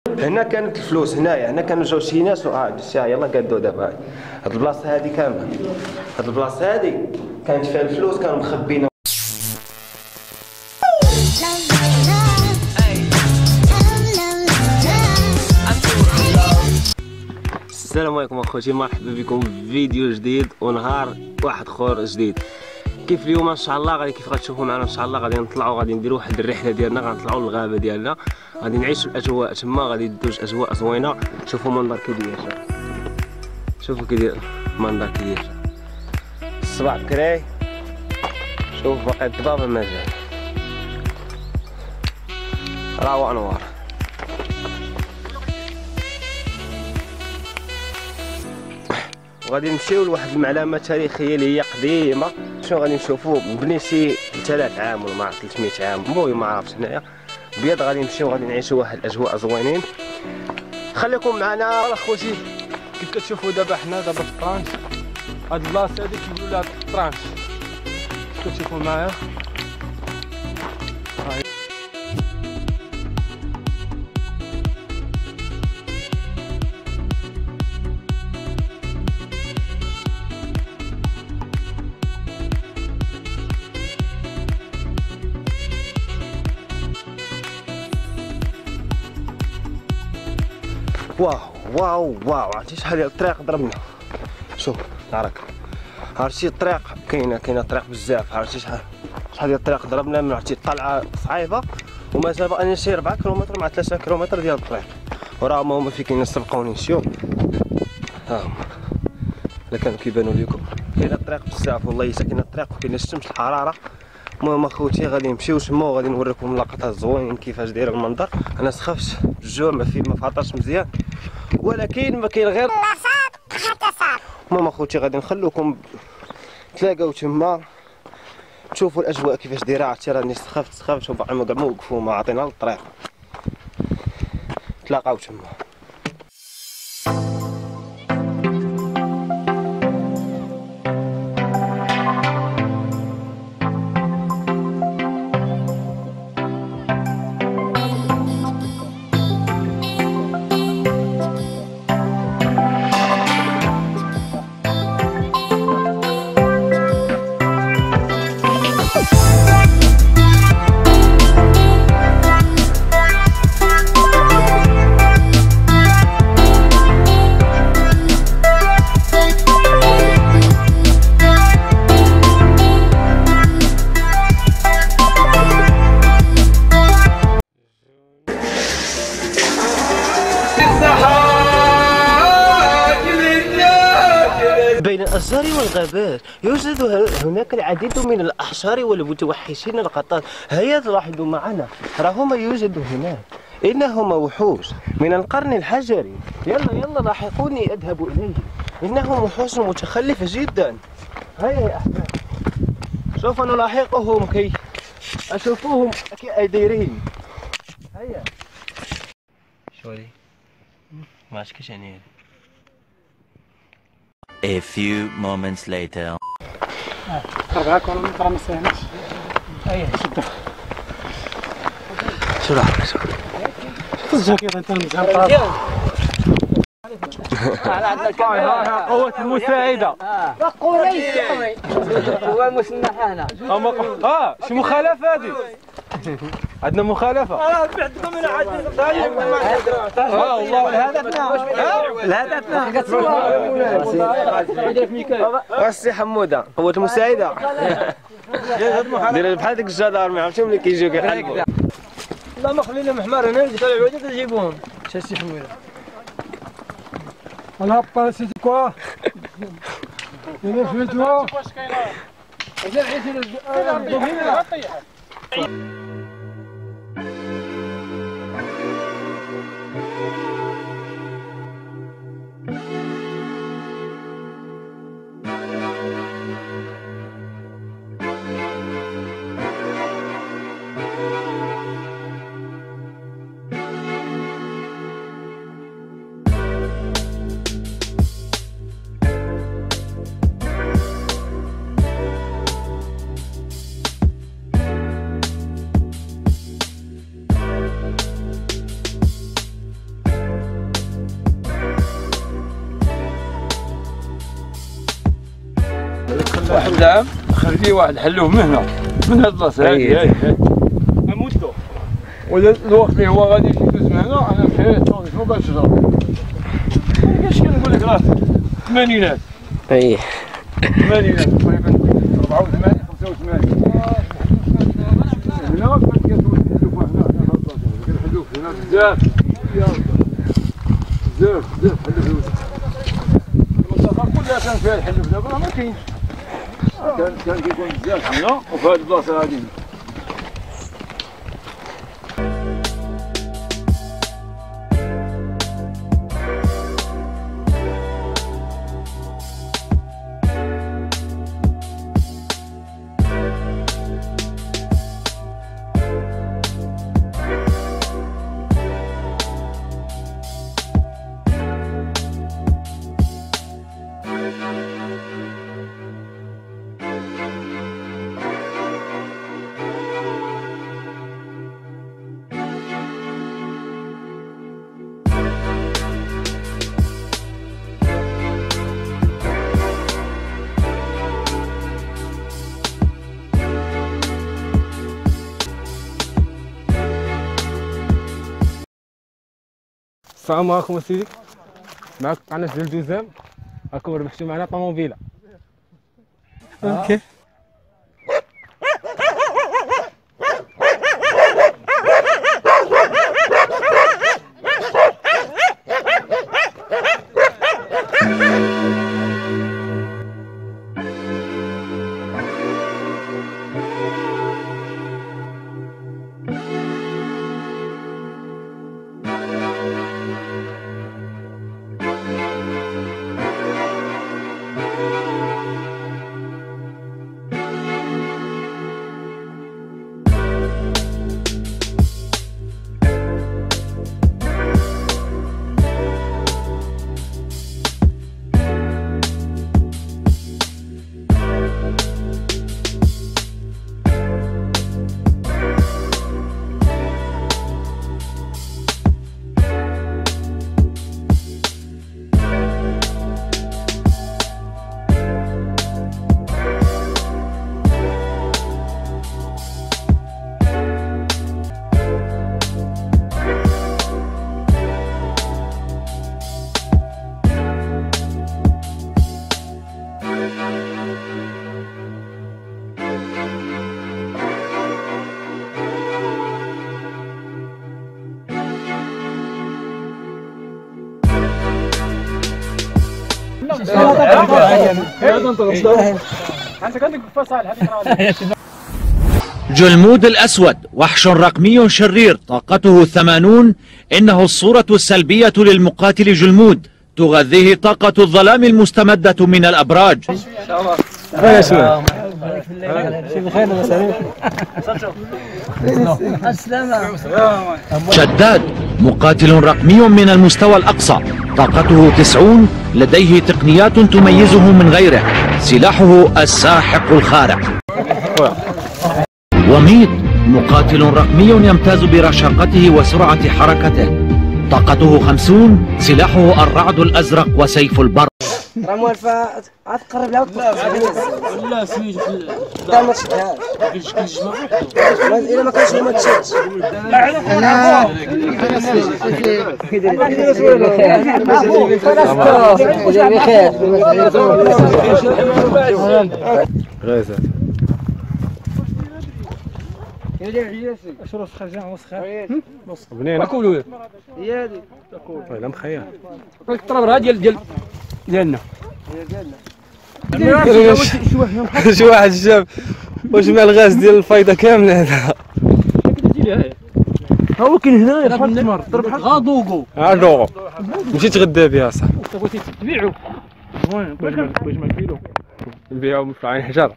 هنا كانت الفلوس، هنا كانوا جاو شي ناس يلا قادو دابا هاد البلاصه هادي كامله، هاد البلاصه هادي كانت فيها الفلوس كانوا مخبينها. السلام عليكم اخوتي، مرحبا بكم في فيديو جديد ونهار واحد اخر جديد. كيف اليوم ان شاء الله كيف غتشوفوا معنا ان شاء الله غادي نطلعوا، غادي نديروا واحد الرحله ديالنا، غنطلعوا للغابه ديالنا، غادي نعيشوا الاجواء تما، غادي ندوز اجواء زوينه. شوفوا المنظر كي داير، شوفوا كي داير المنظر كي داير، الصباح بكري شوف باقي الضبابه مازال راه انوار. وغادي نمشيو لواحد المعلمه تاريخيه اللي هي قديمه. شنو غادي نشوفوا؟ مبني شي 3000 عام ولا ما 300 عام، المهم ما عرفتش هنايا بيض. غادي نمشيو غادي نعيشوا واحد الاجواء زوينين. خليكم معنا اخوتي. كيف كتشوفوا دابا حنا دابا في طرانش، هاد البلاصه هادي كيقولوا لها طرانش. كيف كتشوفوا معايا واو واو واو، عرفتي شحال ديال الطريق ضربنا. شوف راك عرفتي الطريق كاينه طريق بزاف، عرفتي شحال ديال الطريق ضربنا. من عرفتي الطلعه صعيبه وما سبق اني نمشي 4 كيلومتر مع 3 كيلومتر ديال الطريق، وراه هما فين كاين سبقوني نمشيو. ها هما الا كانوا كيبانوا لكم كاينه الطريق بزاف والله، حتى كاينه الطريق وكاينه الشمس الحراره. المهم اخوتي غادي نمشيو تما وغادي نوريكم اللقطات الزوينين كيفاش داير المنظر. انا سخفت بالجوع، ما فطرتش مزيان، ولكن ما كاين غير المهم اخوتي غادي نخلوكم تلاقاو تما تشوفوا الاجواء كيفاش دايره. عرفتي راني سخفت وباقي ما كاع ما وقفوا، ما عطينا للطريق. تلاقاو تما. بين الأشجار والغابات يوجد هناك العديد من الأحشار والمتوحشين القطار. هيا لاحظوا معنا، راهما يوجد هناك، إنهما وحوش من القرن الحجري. يلا لاحقوني أذهب إليهم، إنهم وحوش متخلفة جدا. هيا يا أحباب، سوف نلاحقهم كي أشوفوهم كي دايرين. هيا شوري ماسكش يعني. A few moments later. شو راح شو قوة المساعدة. هو مسمح هنا. شي مخالفة هذه؟ عندنا مخالفة. والله الهدف السي حمودة قوة المساعدة. دير بحال ديك الجدار، عرفتي ملي كيجيو كيقلبوا. لا ما خلينا محمر هنا، اللي طلعوا العودة تجيبوهم. شاسي حمودة. On pas c'est quoi? Il est fait toi. العام خلي واحد حلوه من هنا من هاد البلاصه هادي اموتو ولا الوقت اللي هو غادي يدوز من هنا انا مشيت شنو باش نشرب اش كنقول لك راه الثمانينات الثمانينات تقريبا 84 85 هنا كنت كنحلو هنا بزاف بزاف حلو المنطقه كلها كان فيها الحلو دابا راه ما كاينش كان كيكون بزاف هنا وفي هذه البلاصه هذه السلام عليكم اسيدي، معك قناة ديال الجوزام. راكم ربحتوا معنا طوموبيله. اوكي جلمود الأسود وحش رقمي شرير طاقته 80. إنه الصورة السلبية للمقاتل جلمود، تغذيه طاقة الظلام المستمدة من الأبراج. شداد مقاتل رقمي من المستوى الأقصى، طاقته 90. لديه تقنيات تميزه من غيره، سلاحه الساحق الخارع. وميد مقاتل رقمي يمتاز برشاقته وسرعة حركته، طاقته 50. سلاحه الرعد الأزرق وسيف البر. راه موالفه غتقرب لها لا سميت لا ما تشدهاش الا ما كانش ما تشدش غازات شروط خرجان وسخه بنينه كولوا هي هذه لا مخير الطرابره ديالنا شي واحد شاف واش مع الغاز ديال الفايده كامله هذا. ها هو كاين هنايا بحال التمر ضرب بحال غادوغو عادو مشيت تغدى بها صاحبي. بغيتي تبيعو زوين باش ما الكيلو نبيعو في عين حجر.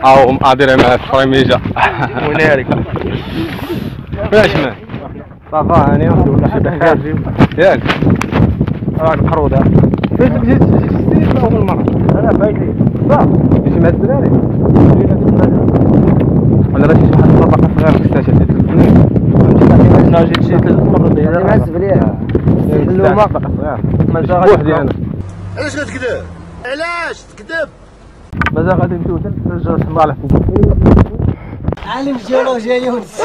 او مقادر مع الفريميجا ونارك فاش ما صافا هاني ولا شي حاجه ياك راه القرود فاش جيت اول مره انا بايت لي صافي ماشي مع الدراري ولا راه شي واحد الطبقه صغيره كنت شديت انا جيت شي 3 مرات مع الزبليه باقي مازال بوحدي انا. علاش كتكذب؟ علاش تكذب؟ مازال غادي نمشيو نرجعو نسمع على فوق. عالم جيولوجيا يونس.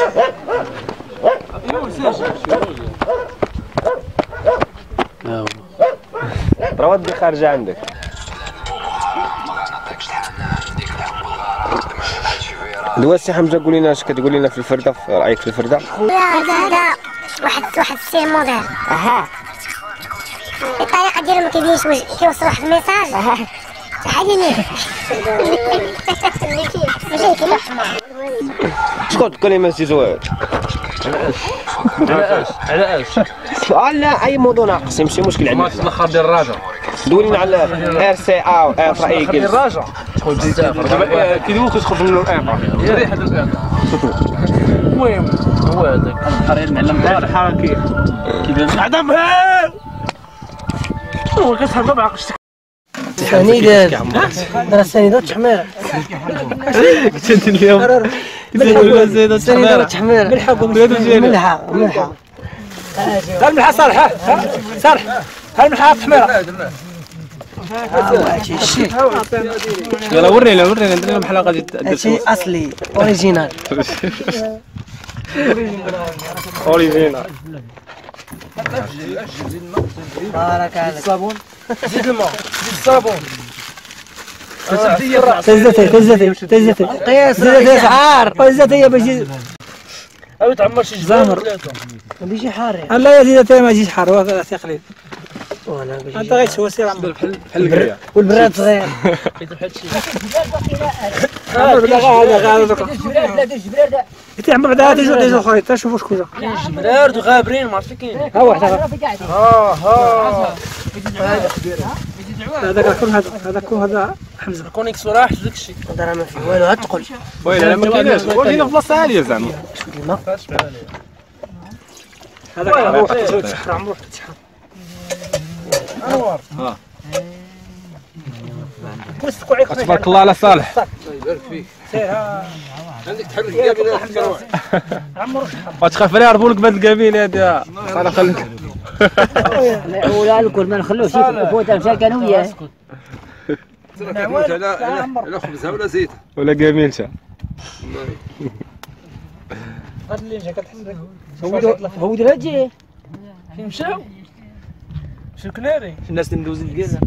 راه ودي خارجه عندك. دوا السي حمزه قول لنا اش كتقول لنا في الفرده، في رايك في الفرده؟ هذا واحد السي موديل. الطريقه ديالو ما كيبينش كيوصل واحد الميساج. عادي شكون الكلمه سي زواد؟ على اش؟ لا اي موضوع ناقص ماشي مشكل عندنا. ماتش الاخر ديال الرجاء دولنا على ار سي ا اف اي كيل الرجاء تدخل بزاف دابا كيدوك تخرج من الإيقاع ريحه الإيقاع. المهم هو هذاك القرير معلم دار الحركي كيبان عدمها هو كتفهم ما عقلش سنيدات درا سنيدات تحمير. كنت اليوم سنيدات تحمير ملحه ملحه. الملحه صالحه صالح الملحه تحميره. يلا ورينا عندنا بحال غادي هادشي اصلي اوريجينال. اوريجينال. بارك عليك. الصابون زيد الماء زيد الصابون تزتي قياس زيت حار زيت باش او تعمر شي زامر ما بيجي حار. لا يا زيد ما يجيش حار هو ثقيل. وانا باش انت غيتسوى سير عم بحال الكريه والبراد صغير. انت عم بعدا ديجا اخرين حتى شوفوا شكون جا. جبرار وغابرين ما عرفت كاين ها واحد هذاك كل هذا حمزه الكونيكسيون راح داك الشيء. راه ما فيه والو غتقول. ويلا ما كايناش ورينا في بلاصه عاليه زعما. هذاك عمرو حتى تسحر عمرو حتى تسحر. انوار تبارك الله على صالح. يبارك فيك عندك تحرك كابينه حتى وتخاف عليها يهربوا لك بهاد الكابينه هادي صالح خليك. ولا الكل ما نخلوش يفوت مشى كانوا وياه. على خبزها ولا زيت ولا كاميلته. هاد اللي جا كتحمل هو دابا جي فين مشاو شو كناري الناس اللي مدوزين الكازا.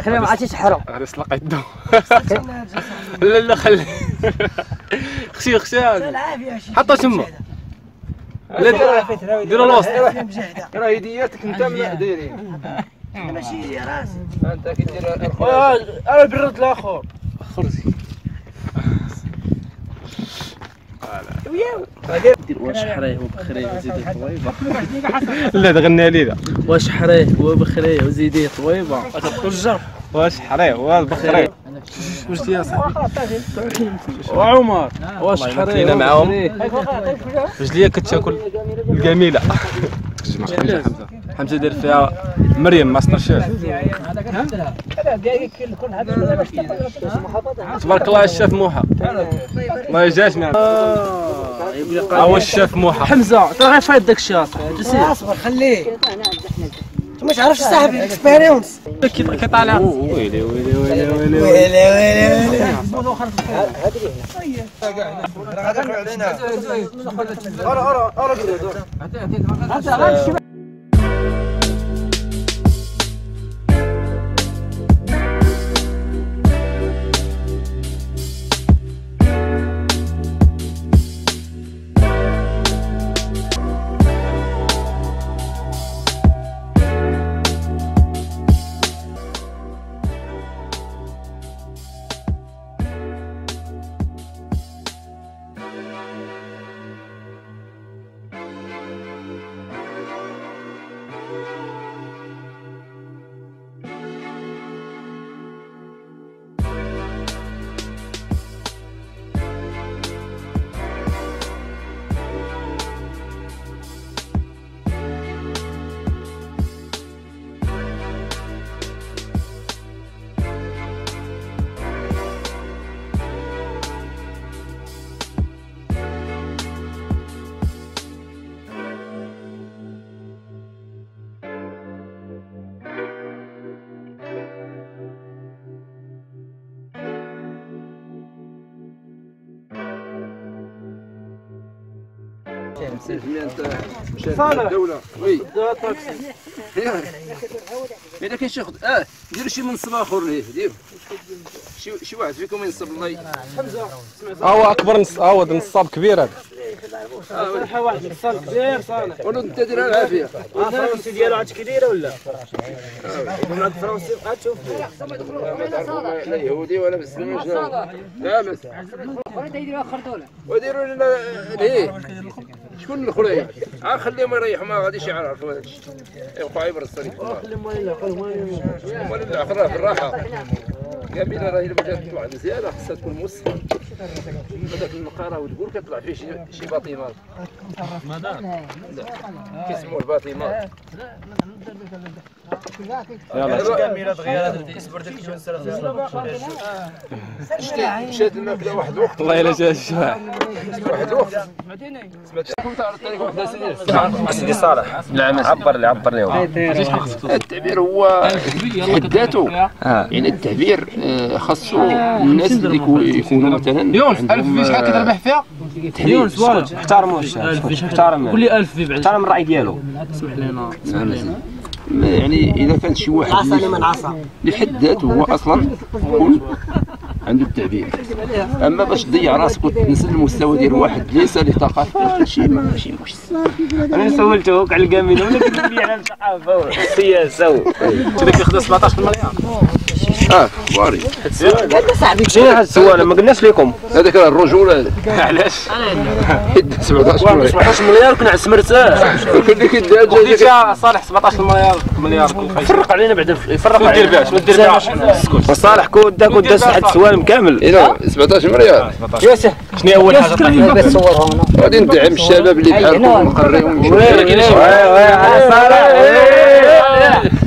خليه ما عادش يسحروا. غادي يسلق يدو. لا خلي خشي حطها تما. لا ديروا الوسط. راه يدياتك انت من دايرين ماشي راسي انت كدير انا برد الاخر خرجي واش حريه وبخريه وزيدي طويبه. لا تغني لي واش حريه وبخريه وزيدي طويبه ترجع واش حريه وبخريه واش ديال صاحبي وعمر واش حريه معاهم واش ليا كتاكل الجميله. حمزه داير فيها مريم ما صنرشاش. تبارك الله الشاف موحى ما جاش معنا. هو الشاف موحى حمزه ترى غير فايت داك الشيء اصبر خليه. انت ما تعرفش صاحبي اكسبيريونس كيطالع. ويلي ويلي ويلي ويلي ويلي. صالح الدولة وي إذا كاين شي ديروا شي منصب آخر ليه ديروا شي واحد فيكم ينصب الله حمزة هو أكبر هو نصاب كبير هذا واحد نصاب كبير صالح ولو أنت ديرها العافية الفرنسي ديالو عاد كبيرة ولا؟ هاد الفرنسي بقى تشوف لا يهودي ولا مسلم لا بس وديروا لنا ليه شكون الاخرين خليهم يريحوا ما غاديش يعرفوا هذا الشيء يبقى عبر الصريف ولا الاخرى في الراحه قابله راهي بدات تطلع مزيانه خصها تكون موسخه بدات المقاره وتقول كتطلع فيه شي باطيمات كيسموه الباطيمات يلا كاميرا دغيا اصبر داك الشيء مشات الماكله واحد الوقت والله الا جا الشباب واحد الوقت سمعتكم تعرف الطريق واحد سيدي صالح عبر لهم التعبير هو حد ذاته يعني التعبير خاصو الناس اللي يكونوا مثلا يونس 1000 في شحال كتربح فيها؟ يونس والد احترموا احترم قول لي 1000 في بعد احترم الراي ديالو اسمح لنا يعني اذا كان شي واحد لحد ذاته هو اصلا يكون عنده التعبير اما باش تضيع راسك وتنزل المستوى ديال واحد ليس له ثقافه هادشي ماشي انا سولتوك على الكاميرا ولا كتقول لي على الثقافه والسياسه هذاك ياخذ 17 مليار واري هذا صاحبي شنو هذا السؤال ما قلناش لكم هذاك راه الرجوله علاش 17 مليار كنا عسمرتاه كل كيدار صالح 17 مليار كل خير فرق علينا بعدا يفرق دير بها شنو دير بها صالح كون داز واحد السؤال كامل اذا 17 مليار ياسر شنو هي اول حاجه طلعت غادي ندعم الشباب اللي بحالكم ونقريهم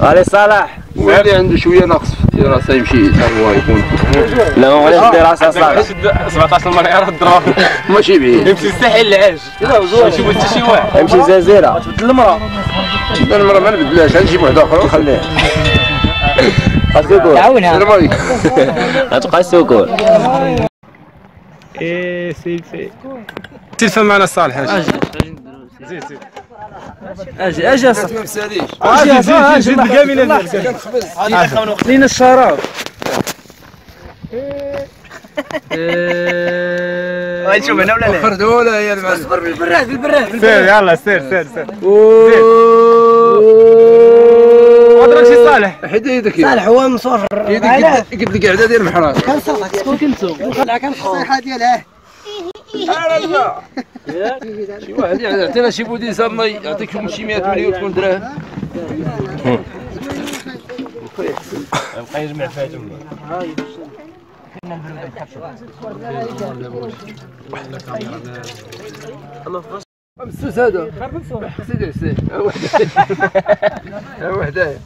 علي صالح واللي عنده شويه نقص في راسه يمشي هو يكون لا ما غاديش دير راسها صالح 17 مليار الدراهم ماشي بعيد يمشي يستحيل العيش يشوف حتى شي واحد يمشي زازيره تبدل المراه المراه ما نبدلهاش غنجيب واحد اخر ونخليه غتقول تعاونها السلام عليكم غتبقى سكون ايه سيلفي تلفه معنا صالح اجي زيد اجي ما مساليش زيد الكامله ديالك كنخبز لينا الشراب غنشوف هنا ولا لا فردوله يا المعلم اصبر بالبراد سير يلا سير اضرب شي صالح حيد يدك صالح هو مصور يدك قد القعده ديال المحرات كنصرفك شكون كنتو نخلع الصيحه ديالها شي واحد يعطينا شي بوديس الله يعطيكم شي 100 مليون تكون دراهم يبقى يجمع فيها جمله السوس هذا سيدي حسين وحده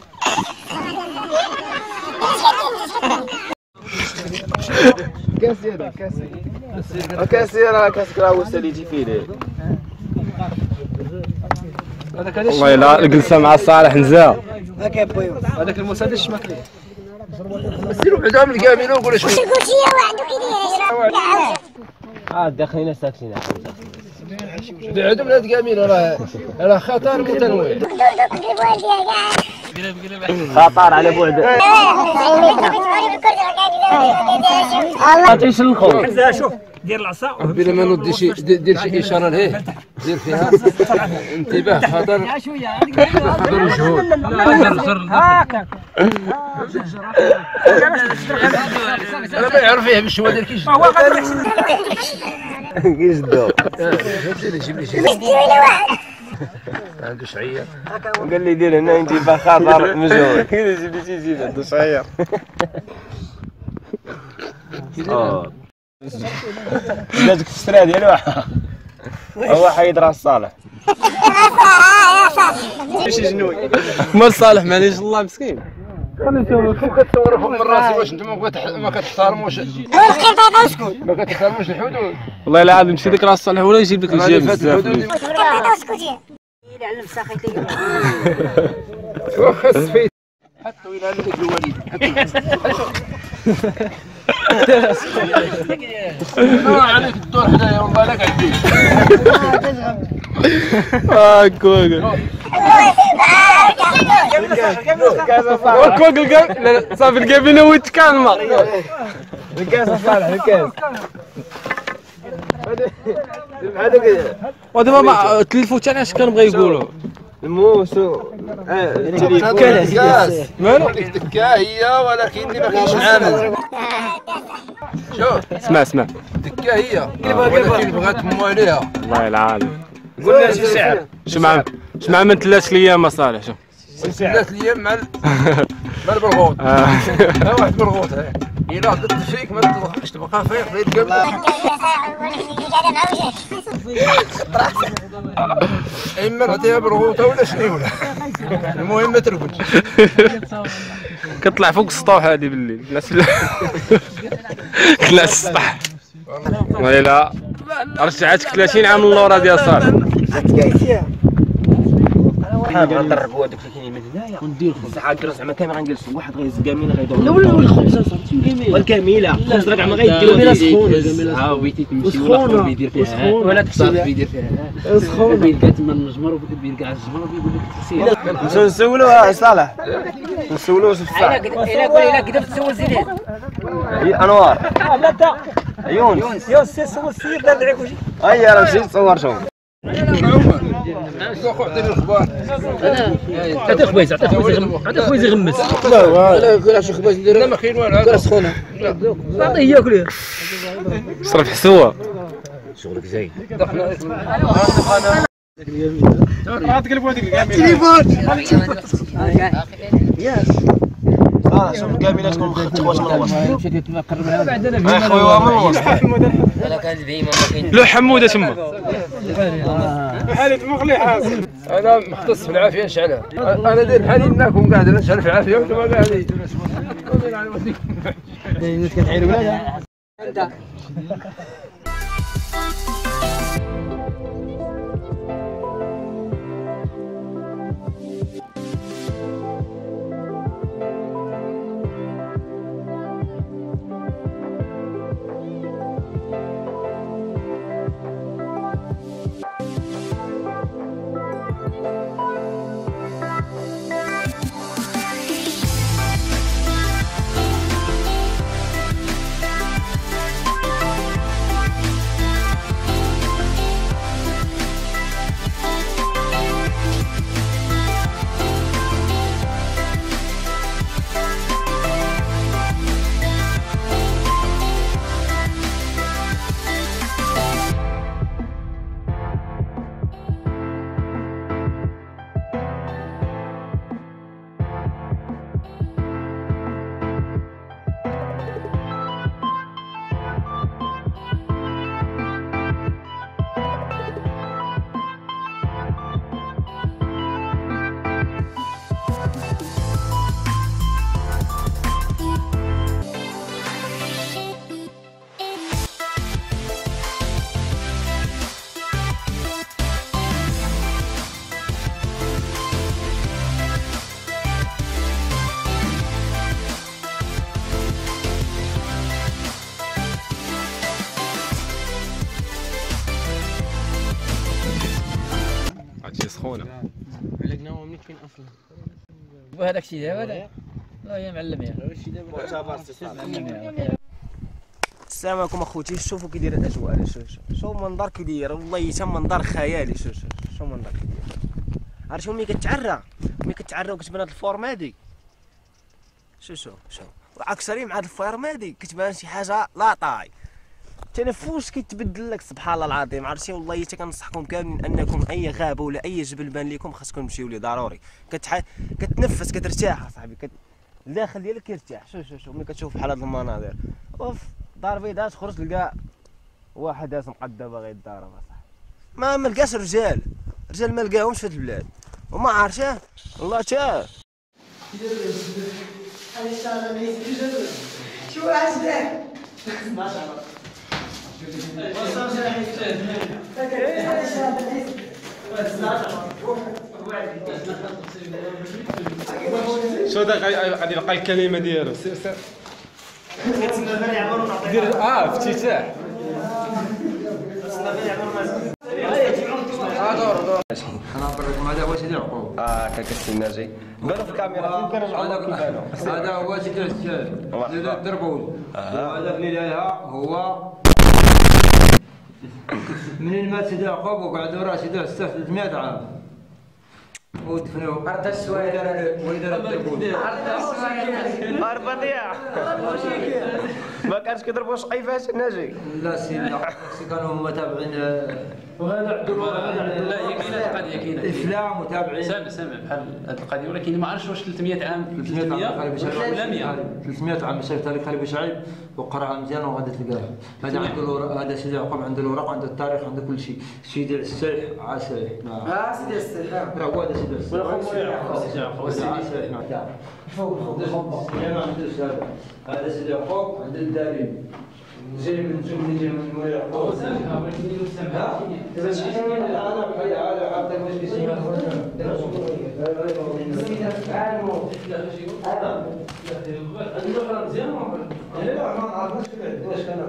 كاس كراوس اللي يجي فيه والله لا جلسه مع صالح نزاهه هذاك المسدس ما كاين سيروا بعدا من الكاميرا وقولوا شنو قلت يا وعدو كيدير داخلين ساكنين بعدوا من هاد الكاميرا راه خطر متنوع خطر على بعد تعيش الخوف شوف دير العصا بلا ما نودي دير شي اشاره لهيه دير فيها انتباه خطر خطر وجهود هاكا انا ما يعرف فيه باش هو دير كيش كيجدو جيب لي شي عنده شعير قال لي دير هنا نجيب خطر مجهول جيب لي شي جيب عنده شعير لازم تشتري ديال واحد هو حيد راس صالح شي جنوي مال صالح معليش الله مسكين كتصورهم من راسي واش انتم ما كتحترموش ما كتحترموش الحدود والله لا عاد نمشي لك راس صالح ولا يجيب لك الجيب بزاف واخا السفيت حطوا الى هذاك الوليد عليك الدور حدايا وبالك عندي. صافي الكابين نويت كالما. الكاس صالح الكاس. ودابا ما التليفون اش كنبغي يقولوا الموسو الكاس مالو الدكه هي ولكن اللي ما كاينش عامل. شوف اسمع الدكه هي ولكن بغات مو عليها. الله يلعن. قلنا شي سعر شمع من 3 ايام اصالح. شوف 3 ايام مع البرغوث. واحد برغوث إلا ضد فيك ما تضحكش تبقى فيك غير قبل. إما نعطيها برغوثة ولا شنو ولا. المهم ما ترقدش. كتطلع فوق السطوح هذه بالليل. الناس كلا السطح. ويلا رجعتك 30 عام للورا ديال صالح. حنا نطرقوا هذوك اللي كاينين من هنايا وندير ساعه كرا زعما كامل غنجلسوا واحد غيزكامين غيدور لا ولا الخبزه صافي كامله والكامله الخبز زعما غيديروا كامله سخونه بيتي تمشي ولا بيدير فيها ولا تحسب بيدير فيها سخونه بيلقى تما المجمر وبيلقى الجمر وبيقول لك نمشيو نسولوه صالح نسولوه في الساعه الا كذا تسول زيد انوار لا انت يونس يونس سول السير دار عليك وجهي هيا راه مشيت تصور شوف عطيني الاخبار. عطيه خبيز يغمس. لا كل شي خبز ندير. لا ما كاين والو هذا سخونه. عطيه ياكل. شرب حسوه. شغلك زين. تقلبوا هذيك التليفون. شوف الكاميرا تكون مخطوات من الوسط. مشيت تقرب لها بعد انا خويا من الوسط. انا كان ديما ما كاين. لو حموده تما. حالة مغلي حاصل. انا مختص في العافيه نشعلها. انا داير بحالي انكم قاعد نشعل في العافيه وانتم قاعدين. كتعيروا ولادها هادشي سخونه. علقناهم منين فين اصلا. وهذاك الشيء دابا لا يا معلم يا السلام عليكم اخوتي. شوفوا كي داير الاجواء. شوف منظر كي داير والله حتى منظر خيالي. شوف منظر كي داير. عرفت شنو ملي كتعرى وكتبان هاد الفورما هادي. شوف وعكسري مع هاد الفورما هادي كتبان شي حاجه لا طاي. التنفس كيتبدل لك سبحان الله العظيم. عرفتي والله حتى كنصحكم كاملين انكم اي غابه ولا اي جبل بان لكم خاصكم تمشيو ليه ضروري. كتنفس كترتاح اصاحبي الداخل ديالك كيرتاح. شوف ملي كتشوف بحال هاد المناظر اوف دار بيضاء تخرج تلقى واحد داز مقدة باغي يتضارب اصاحبي. ما لقاش رجال ما لقاهمش في هاد البلاد وما عارفه والله تا شو عاجبك شو غادي يلقى الكلمه ديالو. سير دير افتتاح. انا نفرجكم هذا هو سيدي يعقوب. كاكسي الناجي بانوا في الكاميرا فين كنرجعوا كيبانوا. هذا هو سيدي السكال اللي ضربوه. هذا اللي لها هو منين مات سيدي يعقوب وقعدوا راه سيدي 300 عام ودفنوه. عرض السوايع وإذا ضربوه الربيع ما كانش كيضربوا شقيفات الناجي. لا سيدي كانوا هما تابعين وهذا لا هي كاينه افلام وتابعين. سامع بحال هذه القضيه ولكن ما عرفتش واش 300 عام 300 عام ولا 100 300 عام شايف تاريخ خليفه شعيب وقراها مزيان وغادي تلقاه. هذا عنده هذا سيدي يعقوب عنده الوراق عنده التاريخ عنده كل شيء. سيدي السلح عسلح سيدي السلح هو هذا سيدي السلح فوق هذا سيدي يعقوب عند الدارين جاي من جاي من مولاي يعقوب. انا بحال على عبد واش كيسمى لا ما عرفناش واش كان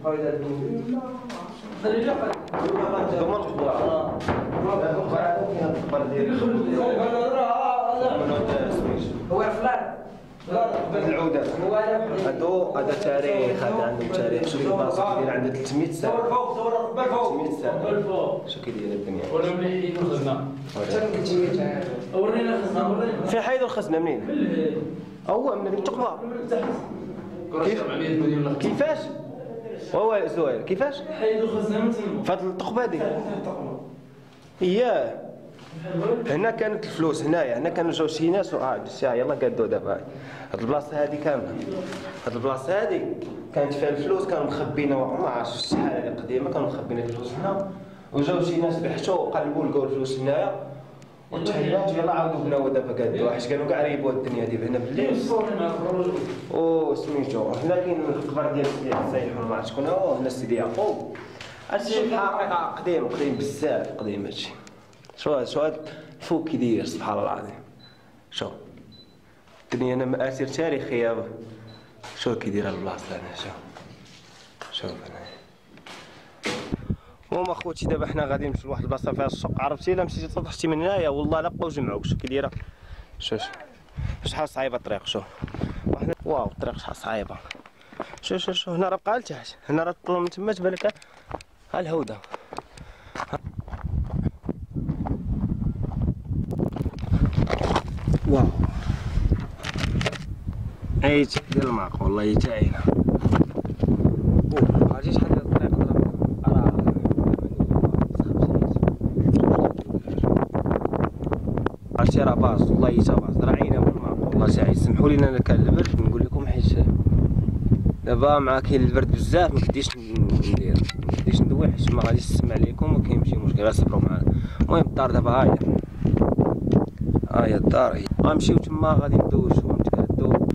فايده هو فلان العودة هذا تاريخ هذا عندهم تاريخ. شوف البلاصة كيدير عندها 300 سنة 300 سنة. شو كيدير الدنيا ولا ملي الخزنه ورينا الخزنه ورينا فين حيدوا الخزنة منين؟ هو من التقبة كيفاش؟ هو زوير كيفاش؟ حيدوا الخزنه من تما في هاد التقبة هادي اياه. هنا كانت الفلوس هنا كانوا جاو شي ناس يلا قادوا دابا هاد البلاصه هادي كامله. هاد البلاصه هادي كانت فيها الفلوس كانوا مخبينها ما عرفتش شحال قديمه كانوا مخبين الفلوس هنا وجاو شي ناس بحثوا وقلبوا لقاو الفلوس هنايا والتحيات يلا عاودوا بناو دابا قادوا حيت كانوا كاع ريبوا الدنيا ديال هنا بالليل. سميتو هنا كاين القبر ديال سيدي السيح وما عرفت شكون هو هنا سيدي يعقوب. هادشي الحقيقه قديم بزاف قديم هادشي. شو هاد الفوق كيدير سبحان الله العظيم. شوف الدنيا انا مآثر تاريخيه. شوف كيدير هاد البلاصه هنا شوف هنا. المهم اخوتي دابا حنا غادي نمشيو لواحد البلاصه فيها السوق. عرفتي الا مشيتي طحتي من هنايا والله لا بقاو جمعوك. شوف كيديرها شوف شحال صعيبه الطريق. شوف واو الطريق شحال صعيبه. شوف هنا راه بقى لتحت هنا راه تطلع من تما تبان لك ها الهوده. واو عيت ديال الماق والله تاعينا. عرفتي شحال ديال الطريق راه عرفتي راه باص والله تا باص راه عينا من الماق والله تاعي. سمحوا لينا انا كان البرد نقول لكم حيت دابا مع كاين البرد بزاف ما كديش ندير ما كديش ندوي حيت ما غاديش نسمع لكم وكاين شي مشكل. صبروا معنا. المهم الدار دابا هاهي الدار هي غنمشيو تما غادي ندوشو نتغداو.